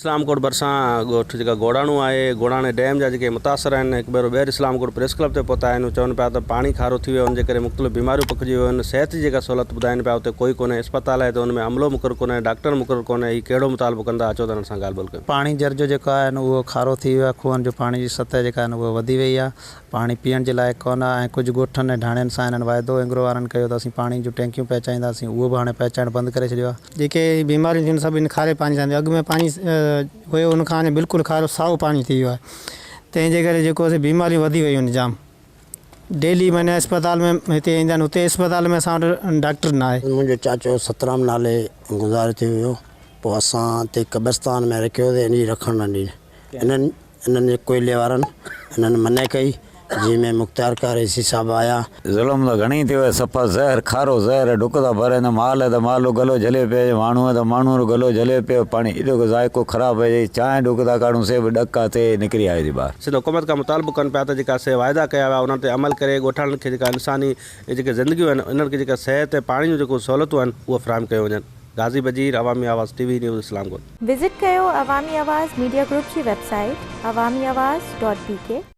इस्लामकोट भरिसां ॻोठ जेका गोड़ाणो आहे गोड़ाणे डैम जा जेके मुतासर आहिनि हिकु भेरो ॿीहर इस्लामकोट प्रेस क्लब ते पहुता आहिनि चवनि पिया त पाणी खारो थी वियो हुनजे करे मुख़्तलिफ़ बीमारियूं पकिजी वियूं आहिनि सिहत जी जेका सहूलियत ॿुधाइनि पिया उते कोई कोन्हे अस्पताल आहे त हुन में अमलो मुक़ररु कोन्हे डॉक्टर मुक़ररु कोन्हे हीउ कहिड़ो मुतालबो कंदा अचो त हुन सां ॻाल्हि ॿोल कयूं। पाणी जर्जो जेको आहे न उहो खारो थी वियो आहे खूहनि जो पाणी जी सतह जेका आहे न उहा वधी वई आहे पाणी पीअण जे लाइक़ु कोन आहे ऐं कुझु ॻोठनि ऐं ढाणियुनि सां हिननि वाइदो एंग्रो वारनि कयो त असीं पाणी जूं टैंकियूं पहुचाईंदासीं उहो बि हाणे पहुचाइणु बंदि करे छॾियो आहे। जेके बीमारियूं थियूं सभु इन खारे पाणी सां अॻु में पाणी हुयो उनखां हाणे बिल्कुलु खारो साओ पाणी थी वियो आहे तंहिंजे करे जेको असां बीमारियूं वधी वियूं आहिनि जाम डेली माने अस्पताल में हिते ईंदा आहिनि उते अस्पताल में असां वटि डॉक्टर न आहे। मुंहिंजो चाचो सतराम नाले गुज़ारे थी वियो पोइ असां हिते कब्रिस्तान में रखियो त इन रखण न ॾिन इन्हनि कोयले वारनि इन्हनि मने कई जंहिंमें मुख़्तियार क़ारेसी साहब आया ज़ुल्म त घणी थी वियो सफ़ा ज़हर खारो ज़हर ॾुक था भरनि माल त माल गलो जले पियो माण्हू त माण्हू जो गलो जले पियो पाणी एॾो ज़ाइक़ो ख़राबु आहे चांहि ॾुक था काढूं से बि ॾका ते निकिरी आयो थी ॿाहिरि। सिधो हुकूमत खां मुतालबो कनि पिया त जेका से वाइदा कया हुआ उन ते अमल करे ॻोठाणनि खे जेका इंसानी जेके ज़िंदगियूं आहिनि उन्हनि खे जेका सिहत ऐं पाणी जूं जेको सहूलियतूं आहिनि उहे फ़राहम कयो वञनि। गाज़ी बजीर अवामी आवाज़ TV न्यूज़ इस्लामकोट। विज़िट कयो अवामी आवाज़ मीडिया ग्रुप जी वेबसाइट awamiawaz.pk